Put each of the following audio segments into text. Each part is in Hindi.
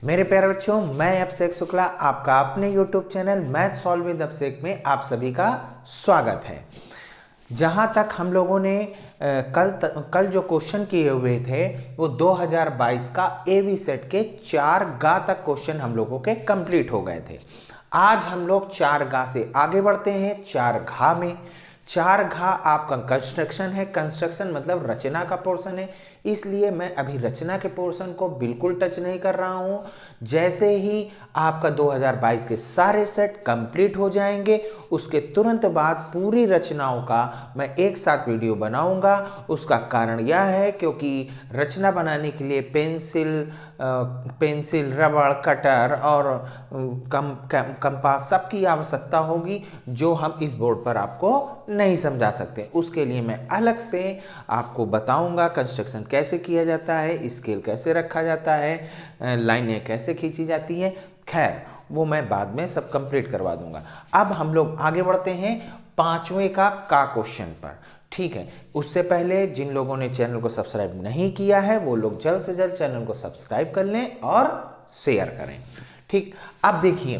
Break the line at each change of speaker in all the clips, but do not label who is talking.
मेरे प्यारे बच्चों, मैं अभिषेक शुक्ला आपका अपने YouTube channel math solve with Abhishek में आप सभी का स्वागत है। जहाँ तक हम लोगों ने कल जो क्वेश्चन किए हुए थे वो 2022 का एवी सेट के 4 गा तक क्वेश्चन हम लोगों के कंप्लीट हो गए थे। आज हम लोग 4 गा से आगे बढ़ते हैं 4 घा में। 4 घा आपका कंस्ट्रक्शन है, कंस्ट्रक्शन मतलब रचना का पोर्शन है, इसलिए मैं अभी रचना के पोर्शन को बिल्कुल टच नहीं कर रहा हूँ। जैसे ही आपका 2022 के सारे सेट कंप्लीट हो जाएंगे उसके तुरंत बाद पूरी रचनाओं का मैं एक साथ वीडियो बनाऊंगा। उसका कारण यह है क्योंकि रचना बनाने के लिए पेंसिल, रबड़, कटर और कंपास सबकी आवश्यकता होगी, जो हम इस बोर्ड पर आपको नहीं समझा सकते। उसके लिए मैं अलग से आपको बताऊंगा कंस्ट्रक्शन कैसे किया जाता है, स्केल कैसे रखा जाता है, लाइनें कैसे खींची जाती है। खैर वो मैं बाद में सब कंप्लीट करवा दूंगा। अब हम लोग आगे बढ़ते हैं 5वें का क्वेश्चन पर। ठीक है, उससे पहले जिन लोगों ने चैनल को सब्सक्राइब नहीं किया है वो लोग जल्द से जल्द चैनल को सब्सक्राइब कर लें और शेयर करें। ठीक, अब देखिए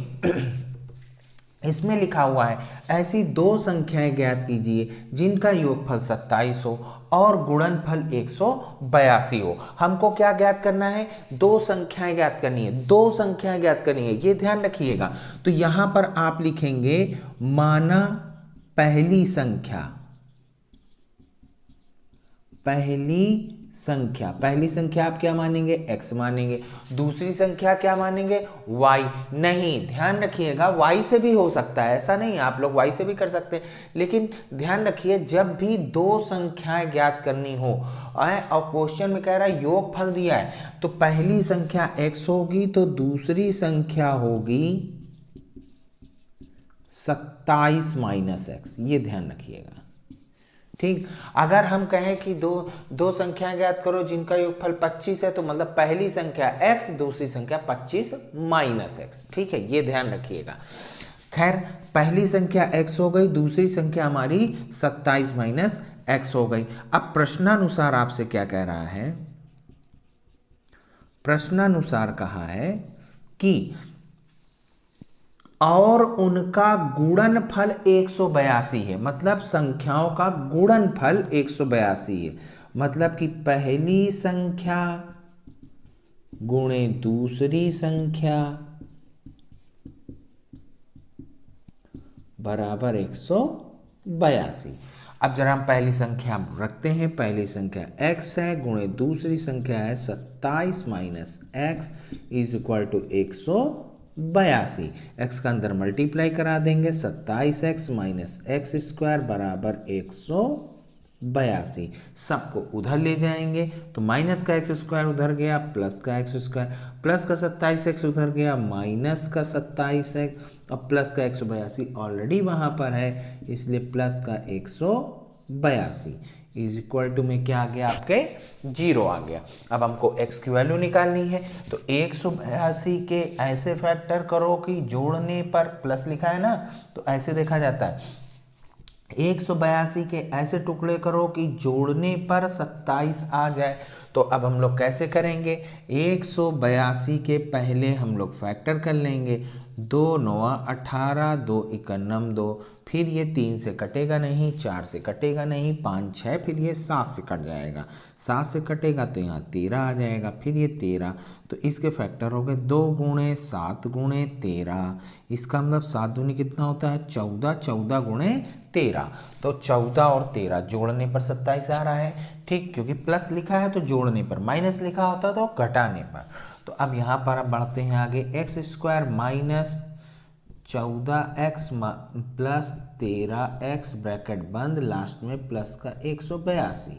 इसमें लिखा हुआ है ऐसी 2 संख्याएं ज्ञात कीजिए जिनका योगफल 27 हो और गुणनफल 182 हो। हमको क्या ज्ञात करना है? 2 संख्याएं ज्ञात करनी है, 2 संख्याएं ज्ञात करनी है, ये ध्यान रखिएगा। तो यहां पर आप लिखेंगे माना पहली संख्या, पहली संख्या आप क्या मानेंगे? x मानेंगे। दूसरी संख्या क्या मानेंगे? y। नहीं, ध्यान रखिएगा y से भी हो सकता है, ऐसा नहीं, आप लोग y से भी कर सकते हैं, लेकिन ध्यान रखिए जब भी 2 संख्याएं ज्ञात करनी हो और क्वेश्चन में कह रहा है योगफल दिया है, तो पहली संख्या x होगी तो दूसरी संख्या होगी 27 माइनस x, ये ध्यान रखिएगा। ठीक, अगर हम कहें कि दो संख्या ज्ञात करो जिनका योगफल 25 है, तो मतलब पहली संख्या x, दूसरी संख्या 25 माइनस x। ठीक है, ये ध्यान रखिएगा। खैर, पहली संख्या x हो गई, दूसरी संख्या हमारी 27 माइनस x हो गई। अब प्रश्नानुसार आपसे क्या कह रहा है? प्रश्नानुसार कहा है कि और उनका गुणनफल 182 है, मतलब संख्याओं का गुणनफल 182 है। मतलब कि पहली संख्या गुणे दूसरी संख्या बराबर 182। अब जरा हम पहली संख्या रखते हैं। पहली संख्या x है, गुणे दूसरी संख्या है 27 minus x is equal to 182। x का अंदर मल्टीप्लाई करा देंगे, 27x माइनस एक्स स्क्वायर बराबर 182। सबको उधर ले जाएंगे तो माइनस का एक्स स्क्वायर उधर गया, प्लस का एक्स स्क्वायर, प्लस का 27x उधर गया, माइनस का 27x और प्लस का 182 ऑलरेडी वहां पर है, इसलिए प्लस का 182 इज इक्वल टू में क्या आ गया? आपके 0 आ गया। अब हमको x की वैल्यू निकालनी है, तो 182 के ऐसे फैक्टर करो कि जोड़ने पर प्लस लिखा है ना, तो ऐसे देखा जाता है। 182 के ऐसे टुकड़े करो कि जोड़ने पर 27 आ जाए। तो अब हम लोग कैसे करेंगे? 182 के पहले हम लोग फैक्टर कर लेंगे, 2 9 18, 2 1 9 2, फिर ये 3 से कटेगा नहीं, 4 से कटेगा नहीं, 5 6, फिर ये 7 से कट जाएगा, 7 से कटेगा तो यहाँ 13 आ जाएगा, फिर ये 13, तो इसके फैक्टर हो गए 2 गुणे 7 गुणे 13। इसका मतलब 7 दूनी कितना होता है? 14, 14 गुणे 13, तो 14 और 13 जोड़ने पर 27 आ रहा है। ठीक, क्योंकि प्लस लिखा है तो जोड़ने पर, माइनस लिखा होता तो घटाने पर। तो अब यहाँ पर अब बढ़ते हैं आगे, x square minus 14x plus 13x bracket बंद, लास्ट में प्लस का 182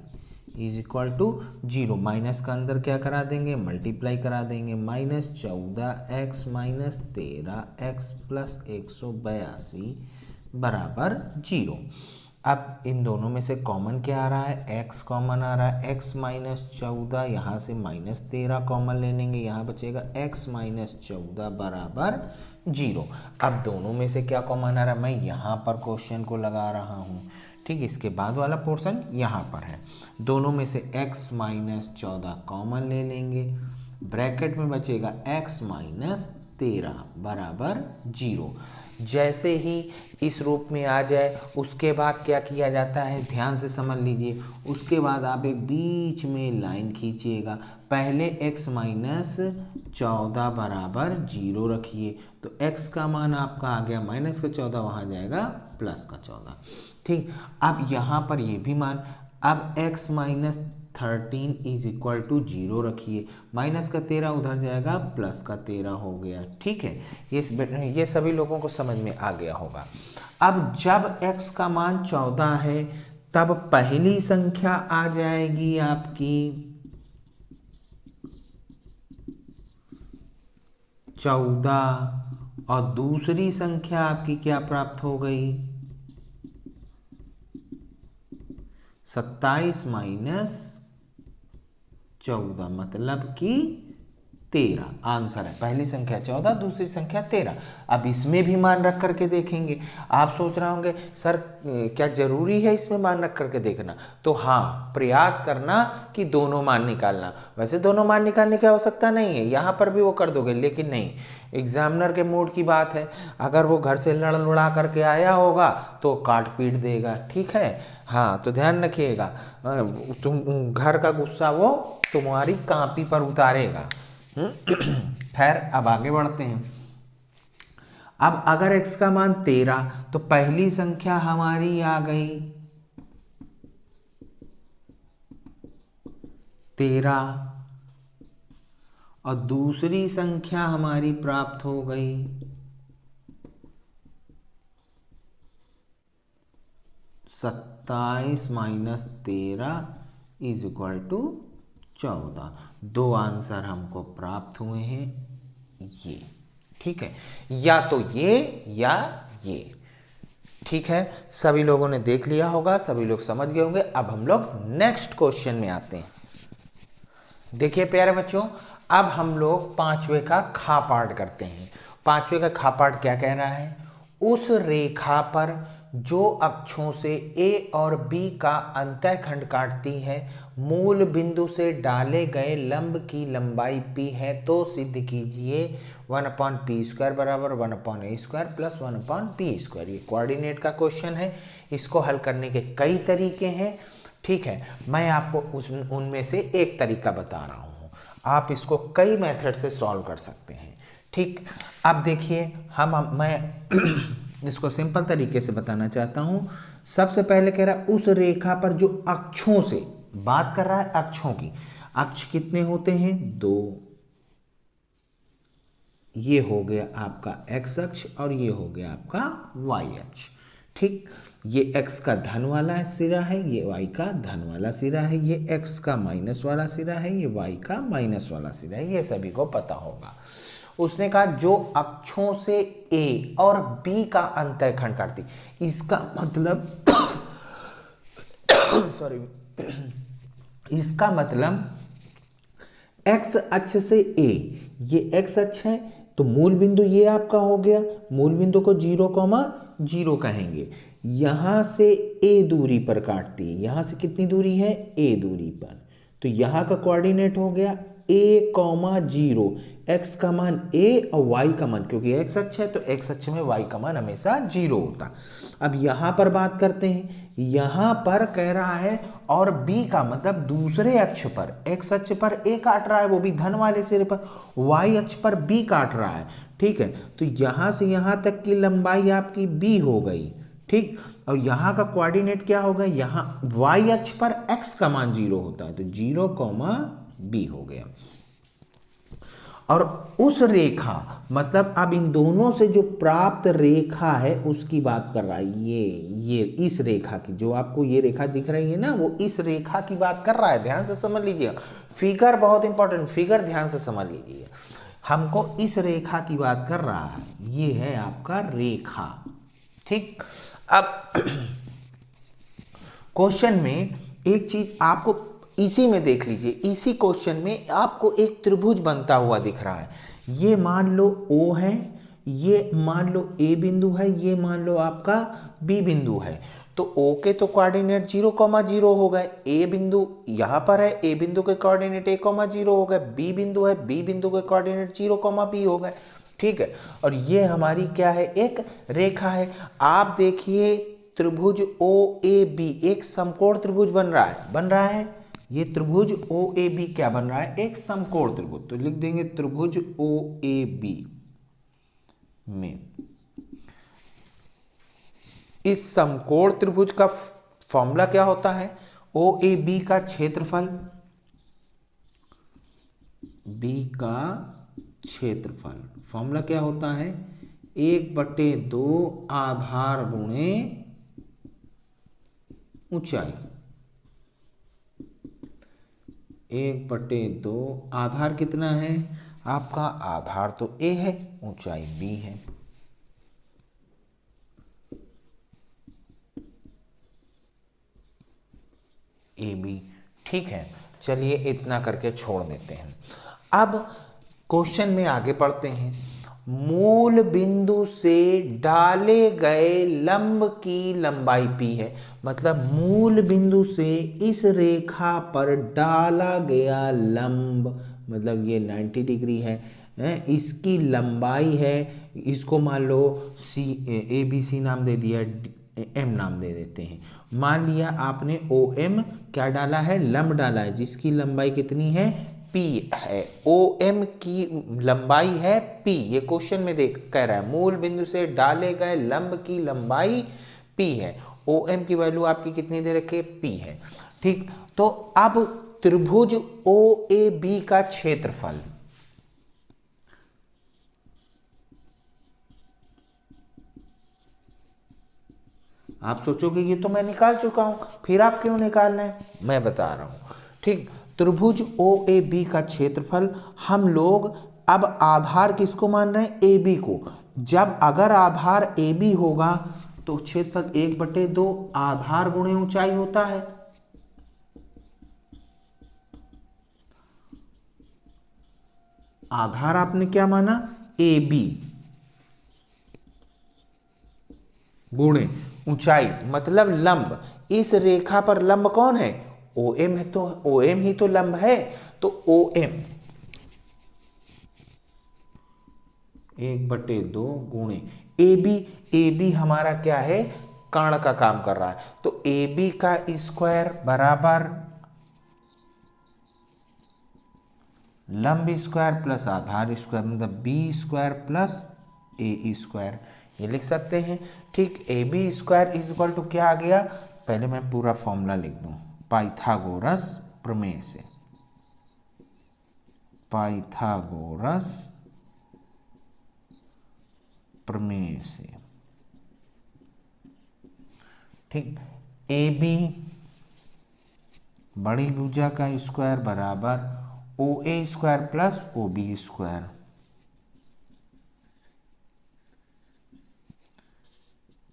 इज इक्वल टू 0। माइनस का अंदर क्या करा देंगे? मल्टीप्लाई करा देंगे, minus 14x minus 13x plus 182 बराबर 0। अब इन दोनों में से कॉमन क्या आ रहा है? x कॉमन आ रहा है, x माइनस 14, यहाँ से माइनस 13 कॉमन ले लेंगे, यहाँ बचेगा x माइनस 14 बराबर 0। अब दोनों में से क्या कॉमन आ रहा है? मैं यहाँ पर क्वेश्चन को लगा रहा हूँ। ठीक, इसके बाद वाला पोर्शन यहाँ पर है। दोनों में से x माइनस 14 कॉमन ले लेंगे, ब्रैकेट में बचेगा x माइनस 13 बराबर 0। जैसे ही इस रूप में आ जाए उसके बाद क्या किया जाता है, ध्यान से समझ लीजिए। उसके बाद आप एक बीच में लाइन खींचिएगा, पहले x माइनस 14 बराबर 0 रखिए, तो x का मान आपका आ गया माइनस का 14, वहाँ जाएगा प्लस का 14। ठीक, अब यहाँ पर ये भी मान, अब x minus 13 is equal to 0 रखिए, माइनस का 13 उधर जाएगा, प्लस का 13 हो गया। ठीक है, ये सभी लोगों को समझ में आ गया होगा। अब जब x का मान 14 है तब पहली संख्या आ जाएगी आपकी 14 और दूसरी संख्या आपकी क्या प्राप्त हो गई, 27 माइनस 14 मतलब कि 13 आंसर है। पहली संख्या 14, दूसरी संख्या 13। अब इसमें भी मान रख करके देखेंगे। आप सोच रहे होंगे सर क्या जरूरी है इसमें मान रख करके देखना, तो हाँ, प्रयास करना कि दोनों मान निकालना। वैसे दोनों मान निकालने की आवश्यकता नहीं है, यहाँ पर भी वो कर दोगे, लेकिन नहीं, एग्जामिनर के मूड की बात है। अगर वो घर से लड़ लुड़ा करके आया होगा तो काट पीट देगा। ठीक है, हाँ, तो ध्यान रखिएगा, तुम घर का गुस्सा वो तुम्हारी कापी पर उतारेगा। खैर, अब आगे बढ़ते हैं। अब अगर x का मान 13 तो पहली संख्या हमारी आ गई 13 और दूसरी संख्या हमारी प्राप्त हो गई 27 माइनस 13 इज इक्वल टू 14। दो आंसर हमको प्राप्त हुए हैं ये। ठीक है, या तो ये या ये। ठीक है, सभी लोगों ने देख लिया होगा, सभी लोग समझ गए होंगे। अब हम लोग नेक्स्ट क्वेश्चन में आते हैं। देखिए प्यारे बच्चों, अब हम लोग पांचवे का खा पाठ करते हैं। पांचवे का खा पाठ क्या कह रहा है, उस रेखा पर जो अक्षों से A और B का अंतःखंड काटती है, मूल बिंदु से डाले गए लंब की लंबाई P है, तो सिद्ध कीजिए 1/p² बराबर 1/a² प्लस 1/p²। ये कोऑर्डिनेट का क्वेश्चन है, इसको हल करने के कई तरीके हैं। ठीक है, मैं आपको उनमें से एक तरीका बता रहा हूँ, आप इसको कई मेथड से सॉल्व कर सकते हैं। ठीक, अब देखिए मैं इसको सिंपल तरीके से बताना चाहता हूँ। सबसे पहले कह रहा है उस रेखा पर जो अक्षों से, बात कर रहा है अक्षों की। अक्ष कितने होते हैं, 2। ये हो गया आपका x अक्ष और ये हो गया आपका y अक्ष। ठीक, ये x का धन वाला सिरा है, ये y का धन वाला सिरा है, ये x का माइनस वाला सिरा है, ये y का माइनस वाला सिरा है, ये सभी को पता होगा। उसने कहा जो अक्षों से A और B का अंतःखंड काटती, इसका मतलब सॉरी इसका मतलब x अक्ष से A, ये x अक्ष है, तो मूल बिंदु ये आपका हो गया। मूल बिंदु को 0,0 कहेंगे। यहां से A दूरी पर काटती है, यहां से कितनी दूरी है, A दूरी पर, तो यहां का कोऑर्डिनेट हो गया A,0। x का मान A और y का मान, क्योंकि x अक्ष है तो x अक्ष में y का मान हमेशा 0 होता। अब यहां पर बात करते हैं, यहां पर कह रहा है और B का मतलब दूसरे अक्ष पर, x अक्ष पर A काट रहा है, वो भी धन वाले सिरे पर, y अक्ष पर B काट रहा है। ठीक है, तो यहां से यहां तक की लंबाई आपकी B हो गई। ठीक, और यहाँ का कोऑर्डिनेट क्या होगा, यहाँ y अक्ष पर x का मान 0 होता है, तो 0,b हो गया। और उस रेखा मतलब अब इन दोनों से जो प्राप्त रेखा है उसकी बात कर रहा है। ये इस रेखा की, जो आपको ये रेखा दिख रही है ना, वो इस रेखा की बात कर रहा है। ध्यान से समझ लीजिएगा, फिगर बहुत इंपॉर्टेंट, फिगर ध्यान से समझ लीजिए। हमको इस रेखा की बात कर रहा है, ये है आपका रेखा। ठीक, अब क्वेश्चन में एक चीज आपको इसी में देख लीजिए, इसी क्वेश्चन में आपको एक त्रिभुज बनता हुआ दिख रहा है। ये मान लो O है, ये मान लो A बिंदु है, ये मान लो आपका B बिंदु है। तो O के तो कोऑर्डिनेट 0,0 हो गए, A बिंदु यहाँ पर है, A बिंदु के कोऑर्डिनेट 1,0 हो गए, B बिंदु है, B बिंदु के कोऑर्डिनेट 0,B हो गए। ठीक है, और ये हमारी क्या है, एक रेखा है। आप देखिए त्रिभुज OAB एक समकोण त्रिभुज बन रहा है, ये त्रिभुज OAB क्या बन रहा है, एक समकोण त्रिभुज। तो लिख देंगे त्रिभुज OAB में इस समकोण त्रिभुज का फॉर्मूला क्या होता है, OAB का क्षेत्रफल, B का क्षेत्रफल फॉर्मूला क्या होता है, 1/2 आधार गुणे ऊंचाई। 1/2 आधार कितना है आपका, आधार तो A है, ऊंचाई B है। AB, ठीक है। चलिए इतना करके छोड़ देते हैं। अब क्वेश्चन में आगे बढ़ते हैं। मूल बिंदु से डाले गए लंब की लंबाई P है, मतलब मूल बिंदु से इस रेखा पर डाला गया लंब, मतलब ये 90 डिग्री है, इसकी लंबाई है, इसको मान लो ABC नाम दे दिया, M नाम दे देते हैं। मान लिया आपने OM क्या डाला है, लंब डाला है, जिसकी लंबाई कितनी है, P है। OM की लंबाई है P, ये क्वेश्चन में कह रहा है मूल बिंदु से डाले गए लंब की लंबाई P है। OM की वैल्यू आपकी कितनी दे रखी है, P है। ठीक, तो अब त्रिभुज OAB का क्षेत्रफल, आप सोचोगे ये तो मैं निकाल चुका हूं, फिर आप क्यों निकालना है, मैं बता रहा हूं। ठीक, त्रिभुज OAB का क्षेत्रफल हम लोग अब आधार किसको मान रहे हैं, AB को। जब अगर आधार AB होगा तो क्षेत्रफल 1/2 आधार गुणे ऊंचाई होता है। आधार आपने क्या माना, AB गुणे ऊंचाई, मतलब लंब। इस रेखा पर लंब कौन है, OM है, तो OM ही तो लंब है, तो OM 1/2 गुणे AB हमारा क्या है, कर्ण का काम कर रहा है, तो AB का स्क्वायर बराबर लंब स्क्वायर प्लस आधार स्क्वायर, मतलब B square plus A square, ये लिख सकते हैं। ठीक, AB square is equal to क्या आ गया, पहले मैं पूरा फॉर्मूला लिख दूं, पाइथागोरस प्रमेय से, पाइथागोरस प्रमेय से। ठीक, AB बड़ी भुजा का स्क्वायर बराबर OA square plus OB square,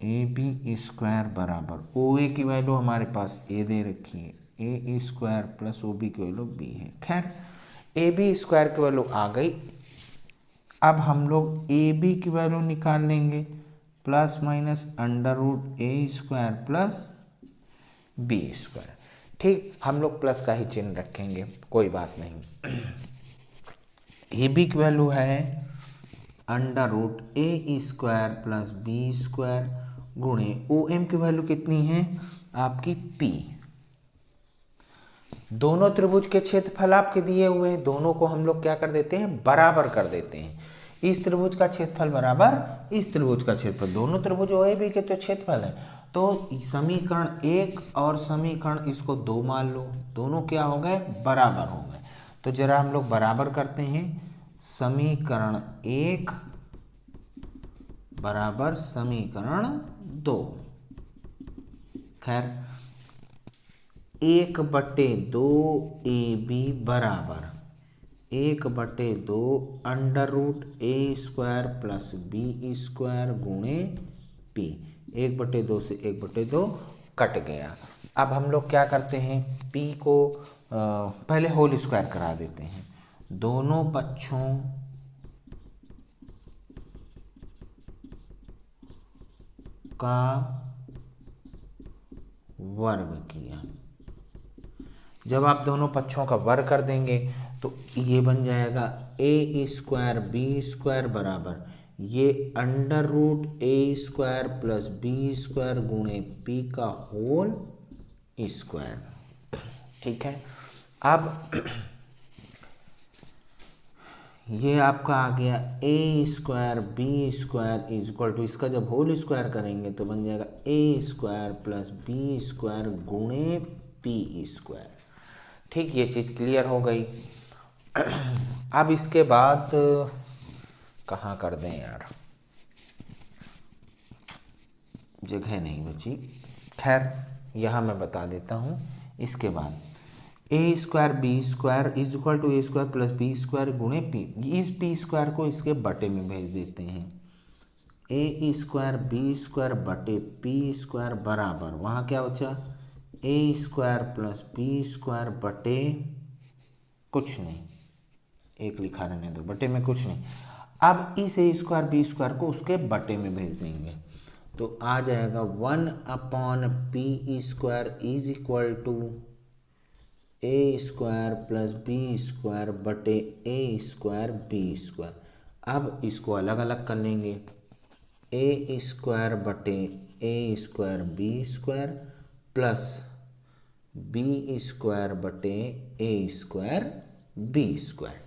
AB square बराबर OA की वैल्यू हमारे पास A दे रखी है, A स्क्वायर प्लस OB की वैल्यू B है। खैर AB स्क्वायर की वैल्यू आ गई। अब हम लोग AB की वैल्यू निकाल लेंगे, plus minus √A square plus B square. ठीक, हम लोग प्लस का ही चिन्ह रखेंगे, कोई बात नहीं। AB की वैल्यू है √A square plus B square गुणे OM की वैल्यू कितनी है आपकी P। दोनों त्रिभुज के क्षेत्रफल आपके दिए हुए हैं, दोनों को हम लोग क्या कर देते हैं, बराबर कर देते हैं। इस त्रिभुज का क्षेत्रफल बराबर इस त्रिभुज का क्षेत्रफल, दोनों त्रिभुज OAB के तो क्षेत्रफल है, तो समीकरण 1 और समीकरण इसको 2 मान लो, दोनों क्या हो गए, बराबर हो गए। तो जरा हम लोग बराबर करते हैं, समीकरण 1 बराबर समीकरण 2। खैर 1/2 AB बराबर 1/2 √A square plus B square गुणे P। 1/2 से 1/2 कट गया। अब हम लोग क्या करते हैं, P को पहले होल स्क्वायर करा देते हैं, दोनों पक्षों का वर्ग किया। जब आप दोनों पक्षों का वर्ग कर देंगे तो ये बन जाएगा ए स्क्वायर बी स्क्वायर बराबर ये under root A square plus B square गुणे पी का होल स्क्वायर। ठीक है, अब ये आपका आ गया A square B square is equal to, इसका जब होल स्क्वायर करेंगे तो बन जाएगा A square plus B square गुणे पी स्क्वायर। ठीक, ये चीज़ क्लियर हो गई। अब इसके बाद कहाँ कर दें यार, जगह नहीं बची, खैर यहाँ मैं बता देता हूँ। इसके बाद A square B square is equal to A square plus B square गुणे पी, इस पी स्क्वायर को इसके बटे में भेज देते हैं। ए स्क्वायर बी स्क्वायर बटे पी स्क्वायर बराबर वहाँ क्या बचा, A square plus B square बटे कुछ नहीं, एक लिखा रहने दो, बटे में कुछ नहीं। अब इस ए स्क्वायर बी स्क्वायर को उसके बटे में भेज देंगे तो आ जाएगा 1/पी square is equal to A square plus B square बटे ए स्क्वायर बी स्क्वायर। अब इसको अलग अलग कर लेंगे, ए स्क्वायर बटे A square B square plus B square बटे ए स्क्वायर बी स्क्वायर।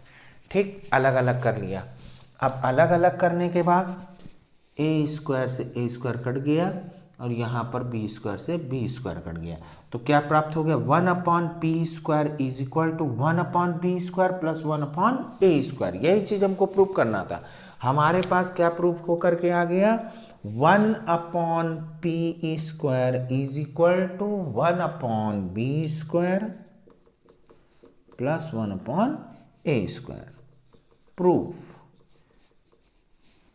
ठीक, अलग अलग कर लिया। अब अलग अलग करने के बाद ए स्क्वायर से ए स्क्वायर कट गया और यहाँ पर बी स्क्वायर से बी स्क्वायर कट गया तो क्या प्राप्त हो गया, 1/पी स्क्वायर इज इक्वल टू 1/बी स्क्वायर प्लस 1/ए स्क्वायर। यही चीज़ हमको प्रूव करना था। हमारे पास क्या प्रूफ होकर के आ गया, 1/पी स्क्वायर इज इक्वल टू 1/बी स्क्वायर प्लस 1/ए स्क्वायर। प्रूफ,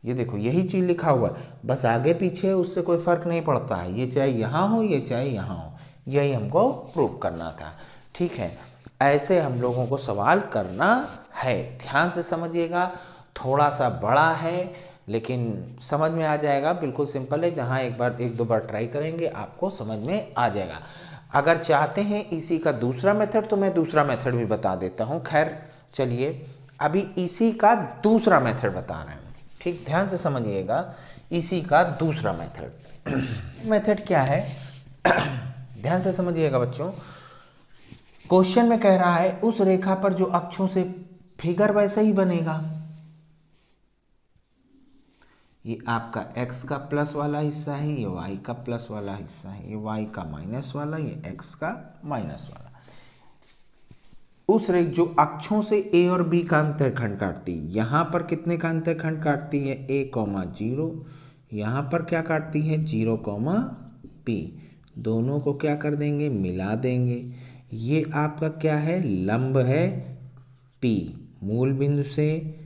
ये देखो यही चीज़ लिखा हुआ है, बस आगे पीछे उससे कोई फर्क नहीं पड़ता है, ये चाहे यहाँ हो ये चाहे यहाँ हो, यही हमको प्रूव करना था। ठीक है, ऐसे हम लोगों को सवाल करना है। ध्यान से समझिएगा, थोड़ा सा बड़ा है लेकिन समझ में आ जाएगा, बिल्कुल सिंपल है। जहाँ एक दो बार ट्राई करेंगे आपको समझ में आ जाएगा। अगर चाहते हैं इसी का दूसरा मेथड तो मैं दूसरा मेथड भी बता देता हूँ। खैर चलिए, अभी इसी का दूसरा मेथड बता रहे हैं। ठीक, ध्यान से समझिएगा, इसी का दूसरा मेथड मेथड क्या है ध्यान से समझिएगा बच्चों। क्वेश्चन में कह रहा है उस रेखा पर जो अक्षों से फिगर वैसे ही बनेगा। ये आपका x का प्लस वाला हिस्सा है, ये y का प्लस वाला हिस्सा है, ये y का माइनस वाला, ये x का माइनस वाला। उस रेखा जो अक्षों से a और b का अंतरखंड काटती है, यहाँ पर कितने का अंतरखंड काटती है, a,0, यहाँ पर क्या काटती है 0,p। दोनों को क्या कर देंगे, मिला देंगे। ये आपका क्या है, लंब है p, मूल बिंदु से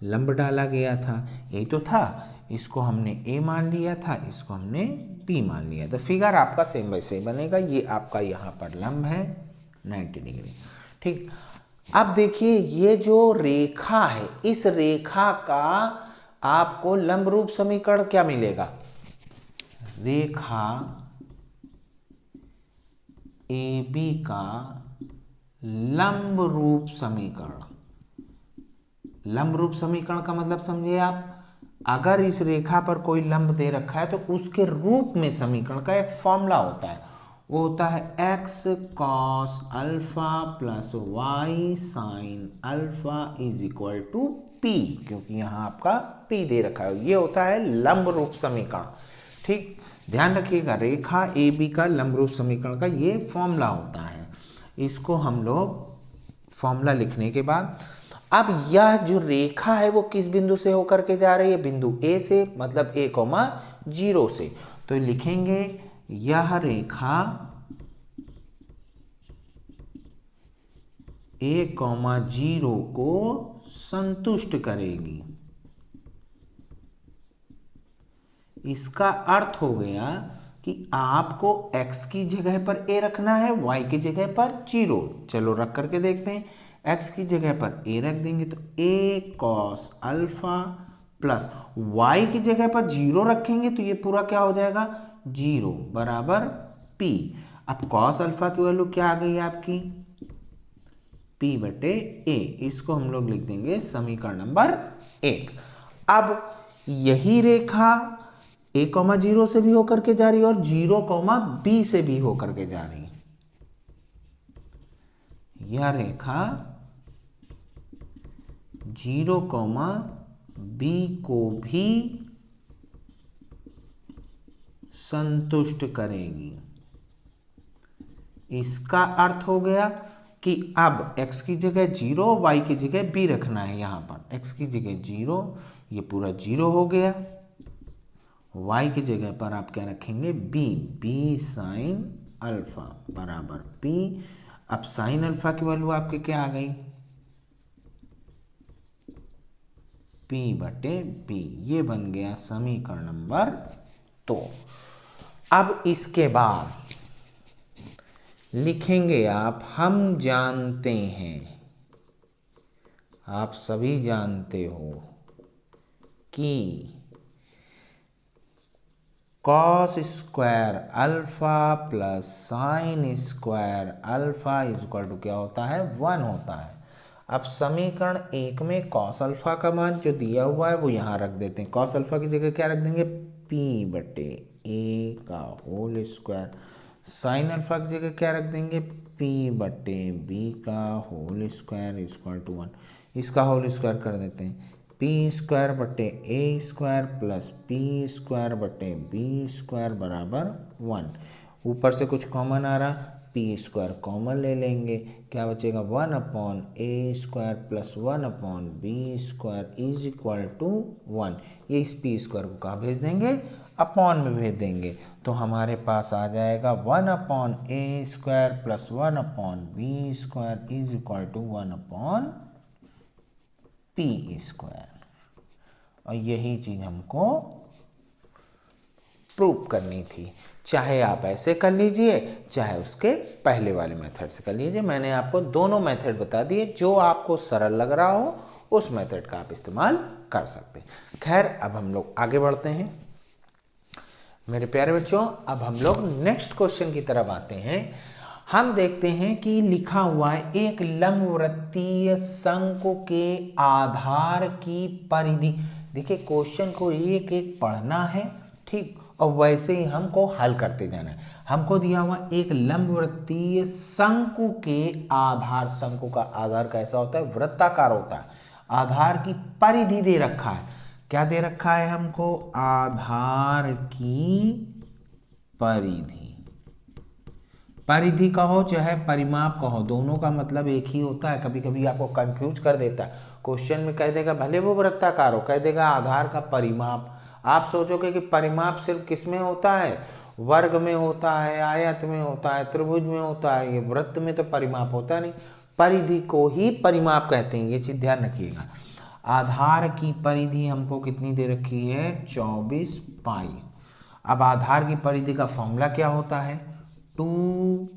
लंब डाला गया था, यही तो था। इसको हमने a मान लिया था, इसको हमने p मान लिया था। फिगर आपका सेम वैसे ही बनेगा। ये आपका यहाँ पर लंब है 90 डिग्री। ठीक, अब देखिए ये जो रेखा है, इस रेखा का आपको लंब रूप समीकरण क्या मिलेगा, रेखा AB का लंब रूप समीकरण। लंब रूप समीकरण का मतलब समझिए आप, अगर इस रेखा पर कोई लंब दे रखा है तो उसके रूप में समीकरण का एक फॉर्मूला होता है, वो होता है x cos alpha plus y sin alpha is equal to p, क्योंकि यहाँ आपका p दे रखा है। ये होता है लंब रूप समीकरण। ठीक, ध्यान रखिएगा, रेखा AB का लंब रूप समीकरण का ये फॉर्मूला होता है। इसको हम लोग फॉर्मूला लिखने के बाद, अब यह जो रेखा है वो किस बिंदु से होकर के जा रही है, बिंदु A से, मतलब A,0 से। तो लिखेंगे यह रेखा A,0 को संतुष्ट करेगी। इसका अर्थ हो गया कि आपको x की जगह पर a रखना है, y की जगह पर 0। चलो रख करके देखते हैं। x की जगह पर a रख देंगे तो a cos alpha plus y की जगह पर 0 रखेंगे तो ये पूरा क्या हो जाएगा 0 बराबर p। अब कॉस अल्फा की वैल्यू क्या आ गई आपकी P/A। इसको हम लोग लिख देंगे समीकरण नंबर 1। अब यही रेखा A,0 से भी होकर के जा रही है और 0,B से भी होकर के जा रही है। यह रेखा 0,B को भी संतुष्ट करेगी। इसका अर्थ हो गया कि अब x की जगह 0, y की जगह b रखना है। यहाँ पर x की जगह 0, ये पूरा 0 हो गया। y की जगह पर आप क्या रखेंगे b साइन अल्फा बराबर p। अब साइन अल्फा की वैल्यू आपकी क्या आ गई P/B। ये बन गया समीकरण नंबर 2। अब इसके बाद लिखेंगे आप हम जानते हैं, आप सभी जानते हो कि cos square alpha plus sine square alpha is equal to क्या होता है 1 होता है। अब समीकरण 1 में कॉस अल्फा का मान जो दिया हुआ है वो यहाँ रख देते हैं। कॉस अल्फा की जगह क्या रख देंगे P/A का होल स्क्वायर। साइन अल्फा की जगह क्या रख देंगे P/B का होल स्क्वायर इक्वल टू 1। इसका होल स्क्वायर कर देते हैं P²/A² प्लस P²/B² बराबर 1। ऊपर से कुछ कॉमन आ रहा, P² कॉमन ले लेंगे, क्या बचेगा 1/A² plus 1/B² is equal to 1। ये इस P² को कहाँ भेज देंगे अपॉन में भेज देंगे, तो हमारे पास आ जाएगा 1/A² plus 1/B² is equal to 1/P²। और यही चीज हमको प्रूव करनी थी। चाहे आप ऐसे कर लीजिए, चाहे उसके पहले वाले मेथड से कर लीजिए। मैंने आपको दोनों मेथड बता दिए, जो आपको सरल लग रहा हो उस मेथड का आप इस्तेमाल कर सकते हैं। खैर, अब हम लोग आगे बढ़ते हैं मेरे प्यारे बच्चों। अब हम लोग नेक्स्ट क्वेश्चन की तरफ आते हैं। हम देखते हैं कि लिखा हुआ है एक लंबवृत्तीय शंकु के आधार की परिधि। देखिए, क्वेश्चन को एक एक पढ़ना है, ठीक, और वैसे ही हमको हल करते जाना है। हमको दिया हुआ एक लंबवृत्तीय शंकु के आधार, शंकु का आधार कैसा होता है वृत्ताकार होता है। आधार की परिधि दे रखा है, क्या दे रखा है हमको आधार की परिधि। परिधि कहो चाहे परिमाप कहो, दोनों का मतलब एक ही होता है। कभी कभी आपको कंफ्यूज कर देता है, क्वेश्चन में कह देगा भले वो वृत्ताकार हो, कह देगा आधार का परिमाप। आप सोचोगे कि परिमाप सिर्फ किस में होता है, वर्ग में होता है, आयत में होता है, त्रिभुज में होता है, ये वृत्त में तो परिमाप होता नहीं। परिधि को ही परिमाप कहते हैं, ये चीज ध्यान रखिएगा। आधार की परिधि हमको कितनी दे रखी है 24 पाई। अब आधार की परिधि का फॉर्मूला क्या होता है 2πr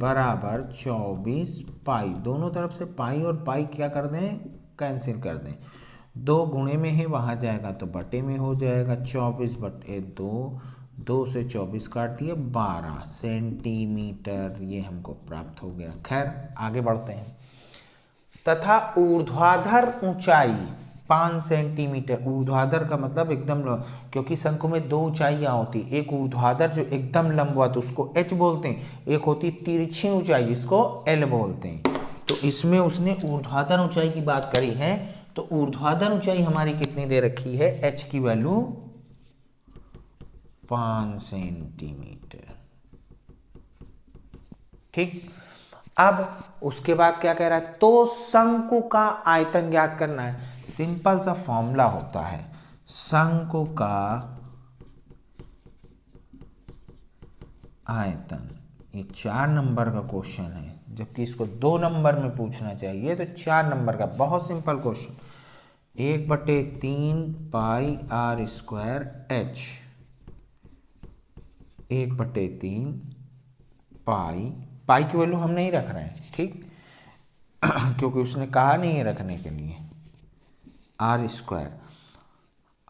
बराबर 24 पाई। दोनों तरफ से पाई और पाई क्या कर दें कैंसिल कर दें, 2 गुणे में है वहाँ जाएगा तो बटे में हो जाएगा 24/2, 2 से 24 काट दिए 12 सेंटीमीटर, ये हमको प्राप्त हो गया। खैर आगे बढ़ते हैं। तथा ऊर्ध्वाधर ऊंचाई 5 सेंटीमीटर। ऊर्ध्वाधर का मतलब एकदम, क्योंकि शंकु में 2 ऊंचाइयाँ होती, एक ऊर्ध्वाधर जो एकदम लंबवत उसको h बोलते हैं, एक होती तिरछी ऊंचाई जिसको l बोलते हैं। तो इसमें उसने ऊर्ध्वाधर ऊंचाई की बात करी है, तो ऊर्ध्वाधर ऊंचाई हमारी कितनी दे रखी है h की वैल्यू 5 सेंटीमीटर, ठीक। अब उसके बाद क्या कह रहा है, तो शंकु का आयतन ज्ञात करना है। सिंपल सा फॉर्मूला होता है, शंकु का आयतन, ये 4 नंबर का क्वेश्चन है, जबकि इसको 2 नंबर में पूछना चाहिए, तो 4 नंबर का बहुत सिंपल क्वेश्चन। 1/3 पाई r स्क्वायर h, 1/3 पाई, पाई की वैल्यू हम नहीं रख रहे हैं, ठीक क्योंकि उसने कहा नहीं है रखने के लिए। आर स्क्वायर,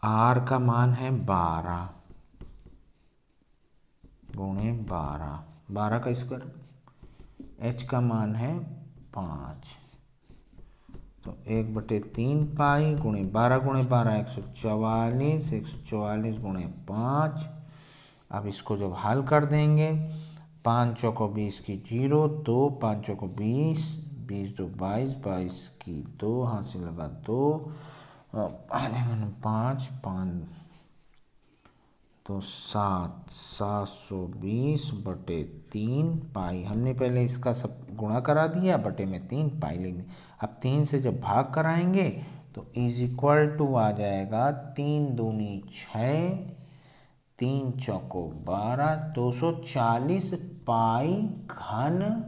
आर का मान है 12 गुणे 12, 12 का स्क्वायर, h का मान है 5, तो 1/3 पाई गुणे 12 गुणे 12 144, 144 गुणे 5। अब इसको जब हल कर देंगे, 5 चौको 20 की 0, 2 5 चौको 20, 20 2 22, 22 की 2, हासिल लगा 2, 5 5 तो 7, 720/3 पाई। हमने पहले इसका सब गुणा करा दिया, बटे में 3 पाई लिख दी। अब 3 से जब भाग कराएंगे तो इज इक्वल टू आ जाएगा 3 दूनी 6, 3 चौको 12, 240 पाई घन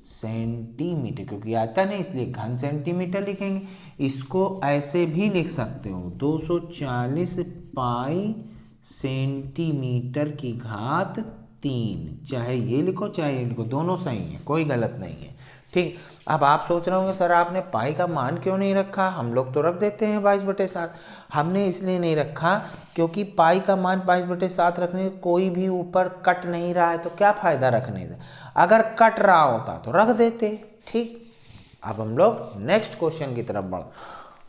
सेंटीमीटर, क्योंकि आता नहीं इसलिए घन सेंटीमीटर लिखेंगे। इसको ऐसे भी लिख सकते हो, 240 पाई सेंटीमीटर की घात 3, चाहे ये लिखो चाहे ये लिखो, दोनों सही है, कोई गलत नहीं है। ठीक, अब आप सोच रहे होंगे सर आपने पाई का मान क्यों नहीं रखा, हम लोग तो रख देते हैं 22/7। हमने इसलिए नहीं रखा क्योंकि पाई का मान 22/7 रखने से कोई भी ऊपर कट नहीं रहा है, तो क्या फ़ायदा रखने से, अगर कट रहा होता तो रख देते। ठीक, अब हम लोग नेक्स्ट क्वेश्चन की तरफ बढ़।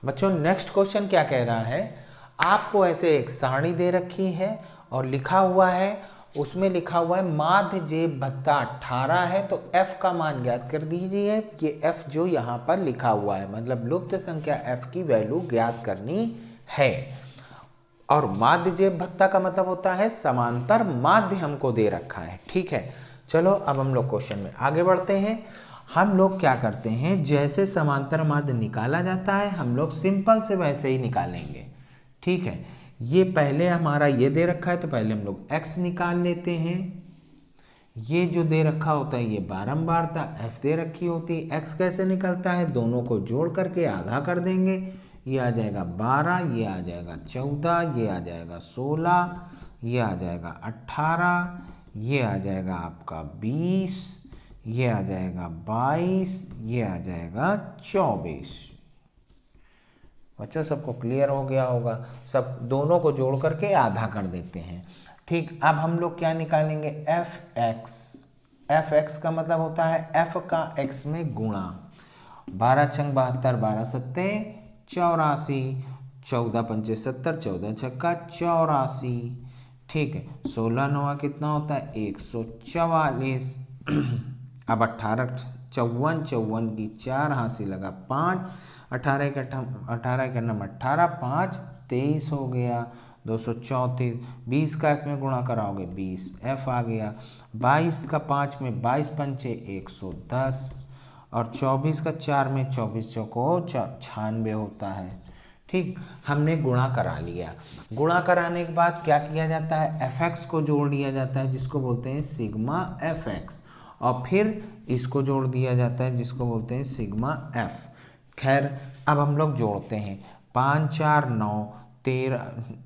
बच्चों नेक्स्ट क्वेश्चन क्या कह रहा है, आपको ऐसे एक सारणी दे रखी है और लिखा हुआ है, उसमें लिखा हुआ है माध्य जेब भत्ता 18 है, तो f का मान ज्ञात कर दीजिए। ये f जो यहाँ पर लिखा हुआ है, मतलब लुप्त संख्या f की वैल्यू ज्ञात करनी है। और माध्य जेब भत्ता का मतलब होता है समांतर माध्य हमको दे रखा है। ठीक है, चलो अब हम लोग क्वेश्चन में आगे बढ़ते हैं। हम लोग क्या करते हैं, जैसे समांतर माध्य निकाला जाता है हम लोग सिंपल से वैसे ही निकालेंगे। ठीक है, ये पहले हमारा ये दे रखा है तो पहले हम लोग x निकाल लेते हैं। ये जो दे रखा होता है ये बारंबारता f दे रखी होती है। x कैसे निकलता है, दोनों को जोड़ करके आधा कर देंगे, ये आ जाएगा 12, ये आ जाएगा 14, ये आ जाएगा 16, ये आ जाएगा 18, ये आ जाएगा आपका 20, ये आ जाएगा 22, ये आ जाएगा 24। बच्चों सबको क्लियर हो गया होगा, सब दोनों को जोड़ करके आधा कर देते हैं। ठीक, अब हम लोग क्या निकालेंगे, fx। fx का मतलब होता है f का x में गुणा, 12 छंग 72, 12 सत्ते 84, 14 पंचे 70, 14 छक्का 84। ठीक है, 16 नौवा कितना होता है 144। अब 18 54, 54 की 4, हासिल लगा 5, 18 का 18, 5 23 हो गया, 234। 20 का f में गुणा कराओगे 20 f आ गया, 22 का 5 में 22 पंचे 110, और 24 का 4 में 24 चौको 96 होता है। ठीक, हमने गुणा करा लिया। गुणा कराने के बाद क्या किया जाता है, fx को जोड़ दिया जाता है जिसको बोलते हैं सिग्मा fx, और फिर इसको जोड़ दिया जाता है जिसको बोलते हैं सिग्मा f। खैर अब हम लोग जोड़ते हैं, 5 4 9 13,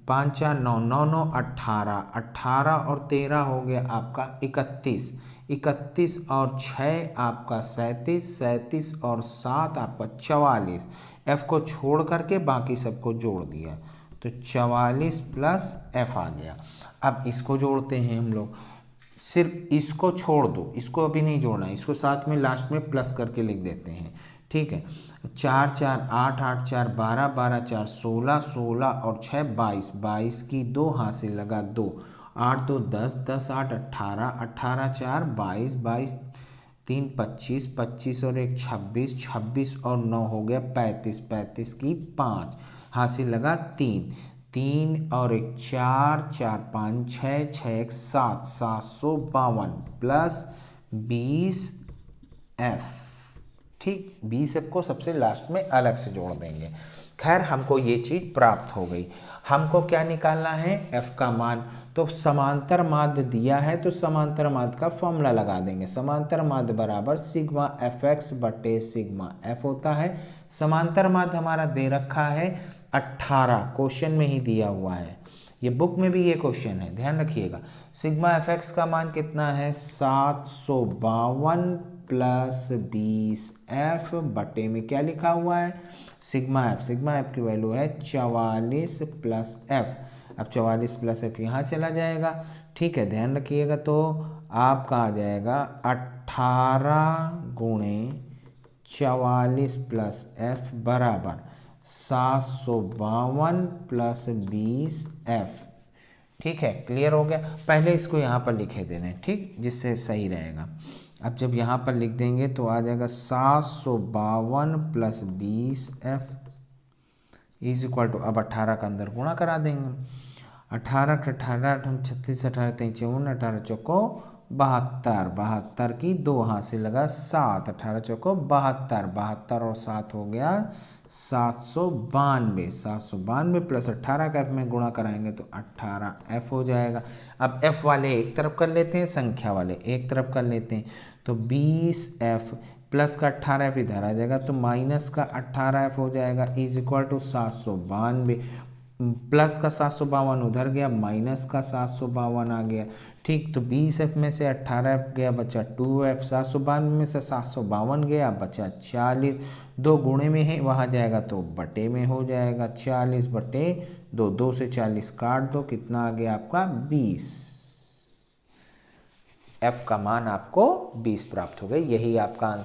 5 4 9 9 9 18, 18 और 13 हो गया आपका 31, 31 और 6 आपका 37, 37 और 7 आपका 44। f को छोड़ करके बाकी सबको जोड़ दिया तो 44 प्लस f आ गया। अब इसको जोड़ते हैं हम लोग, सिर्फ इसको छोड़ दो, इसको अभी नहीं जोड़ना, इसको साथ में लास्ट में प्लस करके लिख देते हैं। ठीक है, 4 4 8 8 4 12, 12 4 16, 16 और 6 22, 22 की 2, हासिल लगा 2, 8 2 10, 10 8 18, 18 4 22, 22 3 25, 25 और 1 26, 26 और 9 हो गया 35, 35 की 5, हासिल लगा 3, 3 और 1 4, 4 5 6, 6 1 7, 752 प्लस 20 f। ठीक, 20 f को सबसे लास्ट में अलग से जोड़ देंगे। खैर हमको ये चीज़ प्राप्त हो गई। हमको क्या निकालना है, f का मान। तो समांतर माध्य दिया है तो समांतर माध्य का फॉर्मूला लगा देंगे, समांतर माध्य बराबर सिग्मा fx बटे सिग्मा f होता है। समांतर माध्य हमारा दे रखा है 18, क्वेश्चन में ही दिया हुआ है, ये बुक में भी ये क्वेश्चन है, ध्यान रखिएगा। सिग्मा fx का मान कितना है 752 प्लस 20f बटे में क्या लिखा हुआ है सिग्मा f। सिग्मा f की वैल्यू है 44 प्लस f। अब 44 प्लस एफ यहाँ चला जाएगा, ठीक है, ध्यान रखिएगा। तो आपका आ जाएगा 18 गुणे 44 प्लस एफ बराबर 752 प्लस 20 एफ। ठीक है, क्लियर हो गया। पहले इसको यहाँ पर लिखे दे रहे हैं, ठीक, जिससे सही रहेगा। अब जब यहाँ पर लिख देंगे तो आ जाएगा 752 plus 20 F is equal to, अब 18 का अंदर गुणा करा देंगे। 18 का 18 36 18 3 54 18 चौको 72, 72 की 2 हाथ से लगा 7, 18 चौको 72, 72 और 7 हो गया 792, 792 प्लस 18 का एफ में गुणा कराएंगे तो 18 एफ हो जाएगा। अब एफ वाले एक तरफ कर लेते हैं, संख्या वाले एक तरफ कर लेते हैं, तो 20 एफ प्लस का 18 एफ इधर आ जाएगा तो माइनस का 18 एफ हो जाएगा इज इक्वल टू 792, प्लस का 752 उधर गया, माइनस का 752 आ गया, ठीक। तो 20 एफ में से 18 एफ गया, बचा 2 एफ, 792 में से 752 गया, बचा 40, 2 गुणे में है वहाँ जाएगा तो बटे में हो जाएगा, 40 बटे 2, 2 से 40 काट दो, कितना आ गया आपका 20। एफ का मान आपको 20 प्राप्त हो गई, यही आपका आंसर।